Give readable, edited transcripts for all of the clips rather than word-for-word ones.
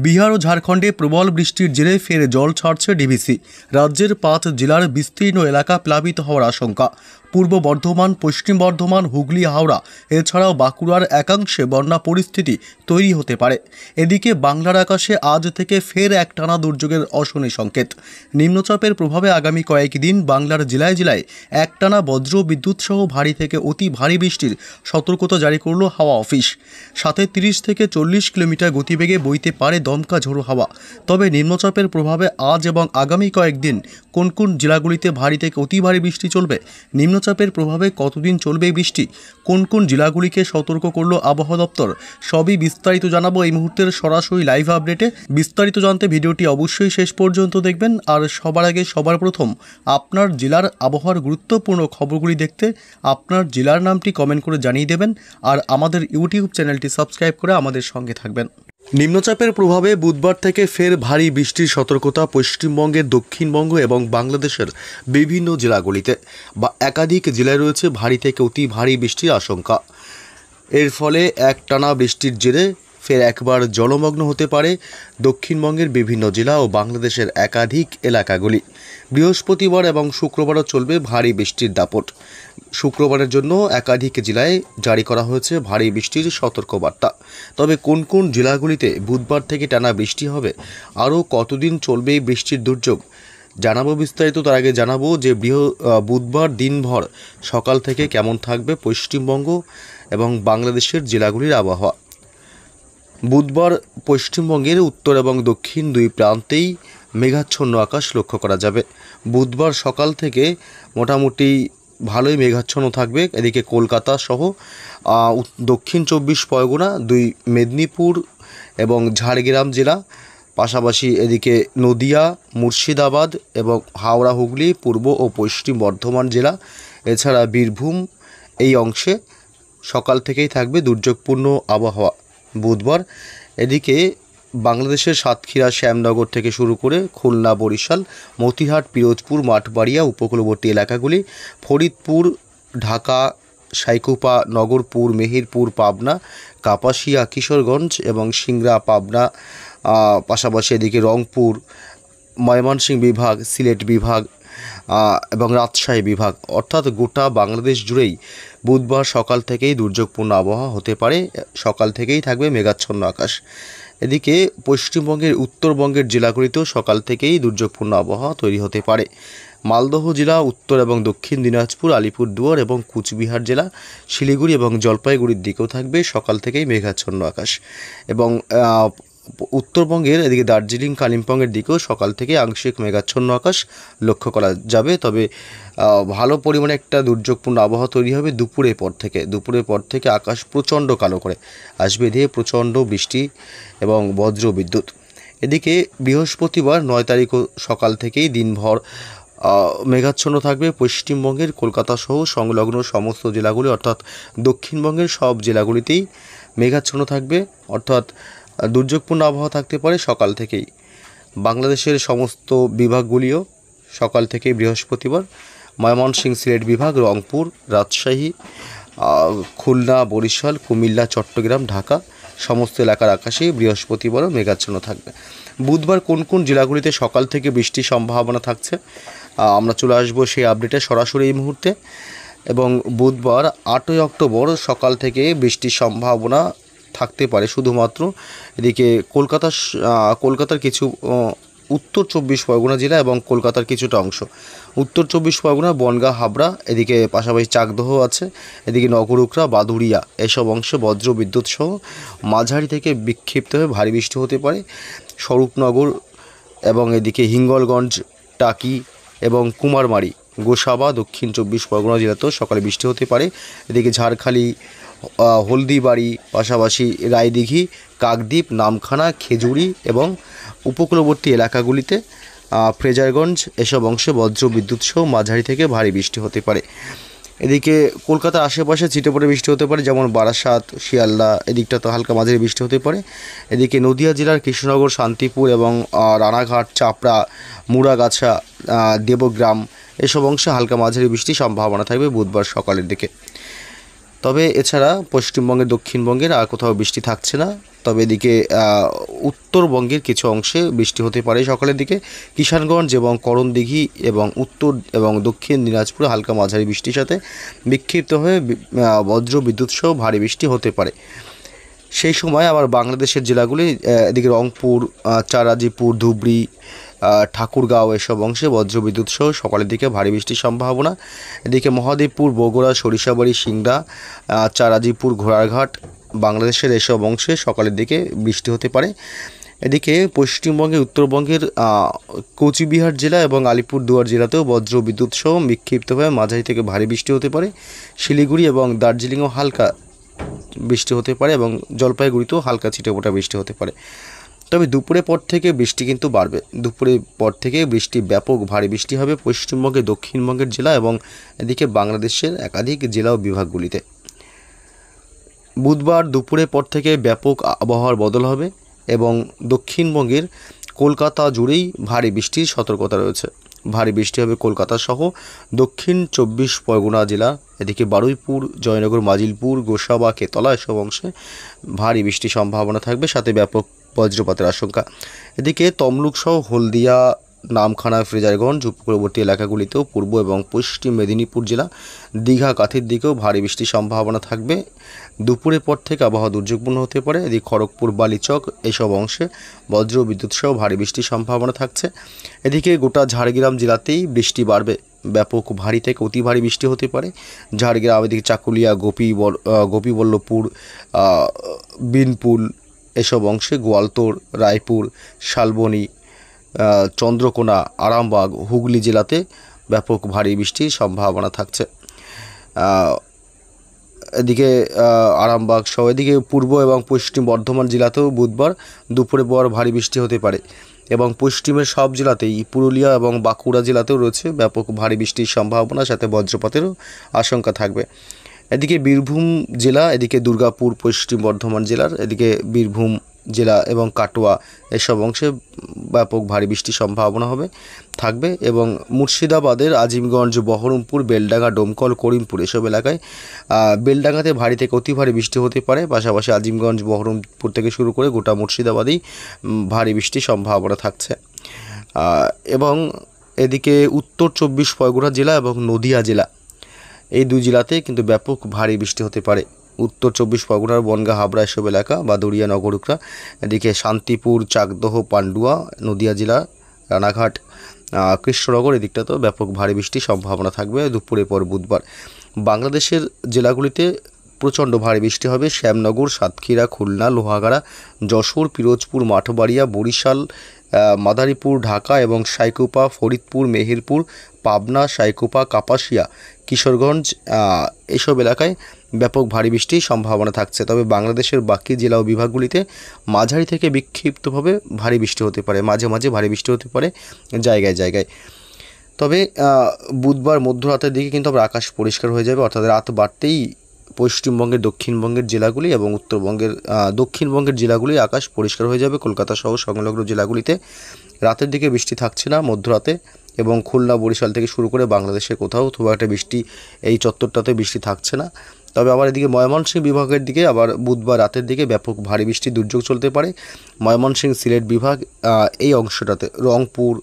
বিহার ও ঝাড়খণ্ডে প্রবল বৃষ্টির জেরে ফের জল ছাড়ছে ডিভিসি। রাজ্যের 5 জেলার বিস্তীর্ণ এলাকা প্লাবিত হওয়ার আশঙ্কা। পূর্ব বর্ধমান, পশ্চিম বর্ধমান, হুগলি, হাওড়া এছাড়াও বাঁকুড়ার একাংশে বন্যা পরিস্থিতি তৈরি হতে পারে। এদিকে বাংলার আকাশে আজ থেকে ফের একটানা দুর্যোগের অশনি সংকেত। নিম্নচাপের প্রভাবে আগামী কয়েকদিন বাংলার জেলায় জেলায় একটানা বজ্র বিদ্যুৎ সহ ভারী থেকে অতি ভারী বৃষ্টির সতর্কতা জারি করল হাওয়া অফিস। সাথে 30 থেকে 40 কিলোমিটার গতিবেগে বইতে পারে দমকা ঝোড়ো হাওয়া। তবে নিম্নচাপের প্রভাবে আজ এবং আগামী কয়েকদিন কোন কোন জেলাগুলিতে ভারী থেকে অতি ভারী বৃষ্টি চলবে, নিম্নচাপের প্রভাবে কতদিন চলবে বৃষ্টি, কোন কোন জেলাগুলিকে সতর্ক করল আবহাওয়া দপ্তর, সবই বিস্তারিত জানাবো এই মুহূর্তের সরাসরি লাইভ আপডেটে। বিস্তারিত জানতে ভিডিওটি অবশ্যই শেষ পর্যন্ত দেখবেন। আর সবার আগে সবার প্রথম আপনার জেলার আবহাওয়ার গুরুত্বপূর্ণ খবরগুলি দেখতে আপনার জেলার নামটি কমেন্ট করে জানিয়ে দেবেন। আর আমাদের ইউটিউব চ্যানেলটি সাবস্ক্রাইব করে আমাদের সঙ্গে থাকবেন। নিম্নচাপের প্রভাবে বুধবার থেকে ফের ভারী বৃষ্টির সতর্কতা পশ্চিমবঙ্গের, দক্ষিণবঙ্গ এবং বাংলাদেশের বিভিন্ন জেলাগুলিতে বা একাধিক জেলায় রয়েছে ভারী থেকে অতি ভারী বৃষ্টির আশঙ্কা। এর ফলে একটানা বৃষ্টির জেরে ফের একবার জলমগ্ন হতে পারে দক্ষিণবঙ্গের বিভিন্ন জেলা ও বাংলাদেশের একাধিক এলাকাগুলি। বৃহস্পতিবার এবং শুক্রবারও চলবে ভারী বৃষ্টির দাপট। শুক্রবারের জন্য একাধিক জেলায় জারি করা হয়েছে ভারী বৃষ্টির সতর্কবার্তা। তবে কোন কোন জেলাগুলিতে বুধবার থেকে টানা বৃষ্টি হবে, আরও কতদিন চলবে এই বৃষ্টির দুর্যোগ জানাবো বিস্তারিত। তার আগে জানাবো যে বুধবার দিনভর সকাল থেকে কেমন থাকবে পশ্চিমবঙ্গ এবং বাংলাদেশের জেলাগুলির আবহাওয়া। বুধবার পশ্চিমবঙ্গের উত্তর এবং দক্ষিণ দুই প্রান্তেই মেঘাচ্ছন্ন আকাশ লক্ষ্য করা যাবে। বুধবার সকাল থেকে মোটামুটি ভালোই মেঘাচ্ছন্ন থাকবে। এদিকে কলকাতা সহ দক্ষিণ 24 পরগনা, 2 মেদিনীপুর এবং ঝাড়গ্রাম জেলা, পাশাপাশি এদিকে নদিয়া, মুর্শিদাবাদ এবং হাওড়া, হুগলি, পূর্ব ও পশ্চিম বর্ধমান জেলা, এছাড়া বীরভূম এই অংশে সকাল থেকেই থাকবে দুর্যোগপূর্ণ আবহাওয়া বুধবার। এদিকে বাংলাদেশের সাতক্ষীরা, শ্যামনগর থেকে শুরু করে খুলনা, বরিশাল, মতিহাট, পিরোজপুর, মাঠবাড়িয়া, উপকূলবর্তী এলাকাগুলি, ফরিদপুর, ঢাকা, সাইকুপা, নগরপুর, মেহেরপুর, পাবনা, কাপাসিয়া, কিশোরগঞ্জ এবং সিংড়া, পাবনা, পাশাপাশি এদিকে রংপুর, ময়মনসিংহ বিভাগ, সিলেট বিভাগ এবং রাজশাহী বিভাগ, অর্থাৎ গোটা বাংলাদেশ জুড়েই বুধবার সকাল থেকেই দুর্যোগপূর্ণ আবহাওয়া হতে পারে। সকাল থেকেই থাকবে মেঘাচ্ছন্ন আকাশ। এদিকে পশ্চিমবঙ্গের উত্তরবঙ্গের জেলাগুলিতেও সকাল থেকেই দুর্যোগপূর্ণ আবহাওয়া তৈরি হতে পারে। মালদহ জেলা, উত্তর এবং দক্ষিণ দিনাজপুর, আলিপুরদুয়ার এবং কুচবিহার জেলা, শিলিগুড়ি এবং জলপাইগুড়ির দিকেও থাকবে সকাল থেকেই মেঘাচ্ছন্ন আকাশ। এবং উত্তরবঙ্গের এদিকে দার্জিলিং, কালিম্পংয়ের দিকেও সকাল থেকে আংশিক মেঘাচ্ছন্ন আকাশ লক্ষ্য করা যাবে। তবে ভালো পরিমাণে একটা দুর্যোগপূর্ণ আবহাওয়া তৈরি হবে দুপুরের পর থেকে আকাশ প্রচণ্ড কালো করে আসবে, দিয়ে প্রচণ্ড বৃষ্টি এবং বজ্র বিদ্যুৎ। এদিকে বৃহস্পতিবার 9 তারিখও সকাল থেকেই দিনভর মেঘাচ্ছন্ন থাকবে পশ্চিমবঙ্গের কলকাতা সহ সংলগ্ন সমস্ত জেলাগুলি, অর্থাৎ দক্ষিণবঙ্গের সব জেলাগুলিতেই মেঘাচ্ছন্ন থাকবে, অর্থাৎ দুর্যোগপূর্ণ আবহাওয়া থাকতে পারে সকাল থেকেই। বাংলাদেশের সমস্ত বিভাগগুলিও সকাল থেকেই বৃহস্পতিবার ময়মনসিংহ, সিলেট বিভাগ, রংপুর, রাজশাহী, খুলনা, বরিশাল, কুমিল্লা, চট্টগ্রাম, ঢাকা সমস্ত এলাকার আকাশে বৃহস্পতিবারও মেঘাচ্ছন্ন থাকবে। বুধবার কোন কোন জেলাগুলিতে সকাল থেকে বৃষ্টির সম্ভাবনা থাকছে আমরা চলে আসবো সেই আপডেটে সরাসরি এই মুহূর্তে। এবং বুধবার 8ই অক্টোবর সকাল থেকে বৃষ্টির সম্ভাবনা থাকতে পারে শুধুমাত্র এদিকে কলকাতার কিছু উত্তর 24 পরগনা জেলা এবং কলকাতার কিছুটা অংশ, উত্তর 24 পরগনা, বনগাঁ, হাবড়া, এদিকে পাশাপাশি চাকদহ আছে, এদিকে নগরুকরা, বাদুড়িয়া এসব অংশে বজ্র বিদ্যুৎ সহ মাঝারি থেকে বিক্ষিপ্তভাবে ভারী বৃষ্টি হতে পারে। স্বরূপনগর এবং এদিকে হিঙ্গলগঞ্জ, টাকি এবং কুমারমারি, গোসাবা, দক্ষিণ 24 পরগনা জেলাতেও সকালে বৃষ্টি হতে পারে। এদিকে ঝাড়খালি, হলদিবাড়ি, পাশাপাশি রায়দিঘি, কাকদ্বীপ, নামখানা, খেজুরি এবং উপকূলবর্তী এলাকাগুলিতে, ফ্রেজারগঞ্জ এসব অংশে বজ্র বিদ্যুৎ সহ মাঝারি থেকে ভারী বৃষ্টি হতে পারে। এদিকে কলকাতার আশেপাশে ছিটেফোঁটা বৃষ্টি হতে পারে, যেমন বারাসাত, শিয়ালদা এদিকটাতে হালকা মাঝারি বৃষ্টি হতে পারে। এদিকে নদিয়া জেলার কৃষ্ণনগর, শান্তিপুর এবং রানাঘাট, চাপড়া, মুড়াগাছা, দেবগ্রাম এসব অংশে হালকা মাঝারি বৃষ্টির সম্ভাবনা থাকবে বুধবার সকালের দিকে। তবে এছাড়া পশ্চিমবঙ্গের দক্ষিণবঙ্গের আর কোথাও বৃষ্টি থাকছে না। তবে এদিকে উত্তরবঙ্গের কিছু অংশে বৃষ্টি হতে পারে সকালের দিকে। কিষানগঞ্জ এবং করণদিঘি এবং উত্তর এবং দক্ষিণ দিনাজপুরে হালকা মাঝারি বৃষ্টির সাথে বিক্ষিপ্ত হয়ে বজ্র বিদ্যুৎ সহ ভারী বৃষ্টি হতে পারে। সেই সময় আবার বাংলাদেশের জেলাগুলি এদিকে রংপুর, চারাজিপুর, ধুবড়ি, ঠাকুরগাঁও এসব অংশে বজ্রবিদ্যুৎ সহ সকালের দিকে ভারী বৃষ্টির সম্ভাবনা। এদিকে মহাদেবপুর, বগুড়া, সরিষাবাড়ি, সিংড়া, চারাজিপুর, ঘোড়ারঘাট বাংলাদেশের এসব অংশে সকালের দিকে বৃষ্টি হতে পারে। এদিকে পশ্চিমবঙ্গে উত্তরবঙ্গের কোচবিহার জেলা এবং আলিপুরদুয়ার জেলাতেও বজ্রবিদ্যুৎ সহ বিক্ষিপ্তভাবে মাঝারি থেকে ভারী বৃষ্টি হতে পারে। শিলিগুড়ি এবং দার্জিলিংও হালকা বৃষ্টি হতে পারে এবং জলপাইগুড়িতেও হালকা ছিটেফোঁটা বৃষ্টি হতে পারে। তবে দুপুরের পর থেকে বৃষ্টি কিন্তু বাড়বে। দুপুরের পর থেকে বৃষ্টি ব্যাপক ভারী বৃষ্টি হবে পশ্চিমবঙ্গে দক্ষিণবঙ্গের জেলা এবং এদিকে বাংলাদেশের একাধিক জেলা ও বিভাগগুলিতে। বুধবার দুপুরের পর থেকে ব্যাপক আবহাওয়ার বদল হবে এবং দক্ষিণবঙ্গের কলকাতা জুড়েই ভারী বৃষ্টির সতর্কতা রয়েছে। ভারী বৃষ্টি হবে কলকাতা সহ দক্ষিণ 24 পরগনা জেলা, এদিকে বারুইপুর, জয়নগর, মাজিলপুর, গোসাবা, কেতলা এসব অংশে ভারী বৃষ্টির সম্ভাবনা থাকবে, সাথে ব্যাপক বজ্রপাতের আশঙ্কা। এদিকে তমলুক সহ হলদিয়া, নামখানা, ফ্রেজারগঞ্জ উপকূলবর্তী এলাকাগুলিতেও পূর্ব এবং পশ্চিম মেদিনীপুর জেলা, দীঘা, কাঁথির দিকেও ভারী বৃষ্টির সম্ভাবনা থাকবে। দুপুরের পর থেকে আবহাওয়া দুর্যোগপূর্ণ হতে পারে। এদিকে খড়গপুর, বালিচক এসব অংশে বজ্র বিদ্যুৎ সহ ভারী বৃষ্টির সম্ভাবনা থাকছে। এদিকে গোটা ঝাড়গ্রাম জেলাতেই বৃষ্টি বাড়বে, ব্যাপক ভারী থেকে অতি ভারী বৃষ্টি হতে পারে। ঝাড়গ্রাম, এদিকে চাকুলিয়া, গোপীবল্লভপুর, বিনপুল এসব অংশে, গোয়ালতোড়, রায়পুর, শালবনী, চন্দ্রকোনা, আরামবাগ, হুগলি জেলাতে ব্যাপক ভারী বৃষ্টির সম্ভাবনা থাকছে। এদিকে আরামবাগ সহ এদিকে পূর্ব এবং পশ্চিম বর্ধমান জেলাতেও বুধবার দুপুরে পর ভারী বৃষ্টি হতে পারে এবং পশ্চিমের সব জেলাতেই, পুরুলিয়া এবং বাঁকুড়া জেলাতেও রয়েছে ব্যাপক ভারী বৃষ্টির সম্ভাবনা, সাথে বজ্রপাতেরও আশঙ্কা থাকবে। এদিকে বীরভূম জেলা, এদিকে দুর্গাপুর পশ্চিম বর্ধমান জেলার, এদিকে বীরভূম জেলা এবং কাটোয়া এসব অংশে ব্যাপক ভারী বৃষ্টির সম্ভাবনা থাকবে এবং মুর্শিদাবাদের আজিমগঞ্জ, বহরমপুর, বেলডাঙ্গা, ডোমকল, করিমপুর এসব এলাকায় বেলডাঙ্গাতে ভারী থেকে অতি ভারী বৃষ্টি হতে পারে। পাশাপাশি আজিমগঞ্জ, বহরমপুর থেকে শুরু করে গোটা মুর্শিদাবাদেই ভারী বৃষ্টির সম্ভাবনা থাকছে। এবং এদিকে উত্তর 24 পরগনা জেলা এবং নদিয়া জেলা, এই দুই জেলাতে কিন্তু ব্যাপক ভারী বৃষ্টি হতে পারে। উত্তর 24 পরগনার বনগাঁ, হাবড়া এসব এলাকা, বাদুড়িয়া, নগরুকরা, এদিকে শান্তিপুর, চাকদহ, পান্ডুয়া, নদিয়া জেলা, রানাঘাট, কৃষ্ণনগর এদিকটাতেও ব্যাপক ভারী বৃষ্টির সম্ভাবনা থাকবে দুপুরের পর বুধবার। বাংলাদেশের জেলাগুলিতে প্রচণ্ড ভারী বৃষ্টি হবে। শ্যামনগর, সাতক্ষীরা, খুলনা, লোহাগাড়া, যশোর, পিরোজপুর, মাঠবাড়িয়া, বরিশাল, মাদারীপুর, ঢাকা এবং সাইকুপা, ফরিদপুর, মেহেরপুর, পাবনা, সাইকুপা, কাপাসিয়া, কিশোরগঞ্জ এসব এলাকায় ব্যাপক ভারী বৃষ্টির সম্ভাবনা থাকছে। তবে বাংলাদেশের বাকি জেলা ও বিভাগগুলিতে মাঝারি থেকে বিক্ষিপ্তভাবে ভারী বৃষ্টি হতে পারে, মাঝে মাঝে ভারী বৃষ্টি হতে পারে জায়গায় জায়গায়। তবে বুধবার মধ্যরাতের দিকে কিন্তু আবার আকাশ পরিষ্কার হয়ে যাবে, অর্থাৎ রাত বাড়তেই পশ্চিমবঙ্গের দক্ষিণবঙ্গের জেলাগুলি এবং উত্তরবঙ্গের দক্ষিণবঙ্গের জেলাগুলি আকাশ পরিষ্কার হয়ে যাবে। কলকাতা সহ সংলগ্ন জেলাগুলিতে রাতের দিকে বৃষ্টি থাকছে না মধ্যরাতে, এবং খুলনা, বরিশাল থেকে শুরু করে বাংলাদেশে কোথাও খুব একটা বৃষ্টি, এই চত্বরটাতে বৃষ্টি থাকছে না। তবে আবার এদিকে ময়মনসিংহ বিভাগের দিকে আবার বুধবার রাতের দিকে ব্যাপক ভারী বৃষ্টির দুর্যোগ চলতে পারে। ময়মনসিংহ, সিলেট বিভাগ এই অংশটাতে, রংপুর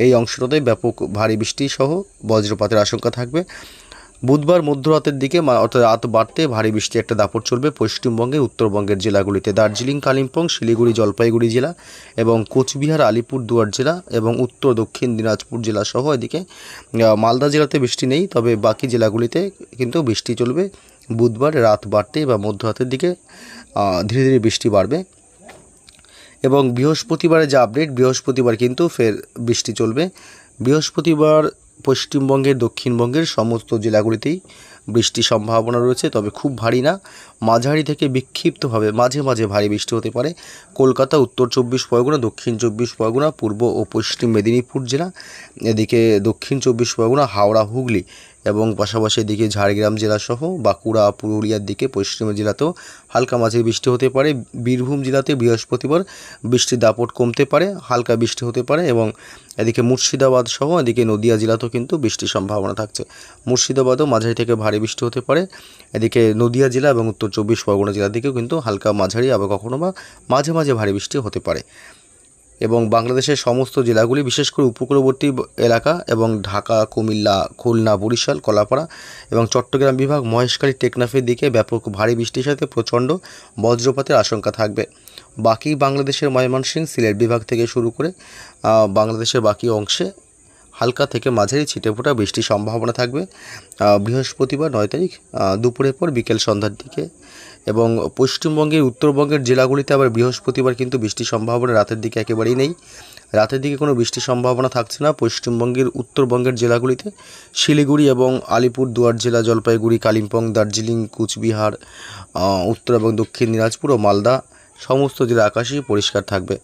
এই অংশটাতে ব্যাপক ভারী বৃষ্টি সহ বজ্রপাতের আশঙ্কা থাকবে। বুধবার মধ্যরাতের দিকে অর্থাৎ রাত বাড়তে ভারী বৃষ্টি একটা দাপট চলবে পশ্চিমবঙ্গে উত্তরবঙ্গের জেলাগুলিতে। দার্জিলিং, কালিম্পং, শিলিগুড়ি, জলপাইগুড়ি জেলা এবং কোচবিহার, আলিপুরদুয়ার জেলা এবং উত্তর দক্ষিণ দিনাজপুর জেলা সহ এদিকে মালদা জেলাতে বৃষ্টি নেই, তবে বাকি জেলাগুলিতে কিন্তু বৃষ্টি চলবে বুধবার রাত বাড়তে বা মধ্যরাতের দিকে ধীরে ধীরে বৃষ্টি বাড়বে। এবং বৃহস্পতিবারে যে আপডেট, বৃহস্পতিবার কিন্তু ফের বৃষ্টি চলবে। বৃহস্পতিবার পশ্চিমবঙ্গের দক্ষিণবঙ্গের সমস্ত জেলাগুলিতেই বৃষ্টির সম্ভাবনা রয়েছে, তবে খুব ভারী না, মাঝারি থেকে বিক্ষিপ্তভাবে মাঝে মাঝে ভারী বৃষ্টি হতে পারে। কলকাতা, উত্তর 24 পরগনা, দক্ষিণ 24 পরগনা, পূর্ব ও পশ্চিম মেদিনীপুর জেলা, এদিকে দক্ষিণ 24 পরগনা, হাওড়া, হুগলি এবং পাশাপাশি এদিকে ঝাড়গ্রাম জেলাসহ বাঁকুড়া পুরুলিয়ার দিকে পশ্চিম জেলাতেও হালকা মাঝারি বৃষ্টি হতে পারে। বীরভূম জেলাতে বৃহস্পতিবার বৃষ্টির দাপট কমতে পারে, হালকা বৃষ্টি হতে পারে এবং এদিকে মুর্শিদাবাদ সহ এদিকে নদিয়া জেলাতেও কিন্তু বৃষ্টির সম্ভাবনা থাকছে। মুর্শিদাবাদও মাঝারি থেকে ভারী বৃষ্টি হতে পারে। এদিকে নদিয়া জেলা এবং উত্তর চব্বিশ পরগনা জেলার দিকেও কিন্তু হালকা মাঝারি আবার কখনো বা মাঝে মাঝে ভারী বৃষ্টি হতে পারে। এবং বাংলাদেশের সমস্ত জেলাগুলি বিশেষ করে উপকূলবর্তী এলাকা এবং ঢাকা, কুমিল্লা, খুলনা, বরিশাল, কলাপাড়া এবং চট্টগ্রাম বিভাগ, মহেশখালী, টেকনাফের দিকে ব্যাপক ভারী বৃষ্টির সাথে প্রচণ্ড বজ্রপাতের আশঙ্কা থাকবে। বাকি বাংলাদেশের ময়মনসিংহ, সিলেট বিভাগ থেকে শুরু করে বাংলাদেশের বাকি অংশে হালকা থেকে মাঝারি ছিটেফোঁটা বৃষ্টির সম্ভাবনা থাকবে বৃহস্পতিবার 9 তারিখ দুপুরের পর বিকেল সন্ধ্যার দিকে। এবং পশ্চিমবঙ্গের উত্তরবঙ্গের জেলাগুলিতে আবার বৃহস্পতিবার কিন্তু বৃষ্টির সম্ভাবনা রাতের দিকে একেবারেই নেই। রাতের দিকে কোনো বৃষ্টির সম্ভাবনা থাকছে না পশ্চিমবঙ্গের উত্তরবঙ্গের জেলাগুলিতে। শিলিগুড়ি এবং আলিপুরদুয়ার জেলা, জলপাইগুড়ি, কালিম্পং, দার্জিলিং, কুচবিহার, উত্তর এবং দক্ষিণ দিনাজপুর ও মালদা সমস্ত জেলা আকাশই পরিষ্কার থাকবে।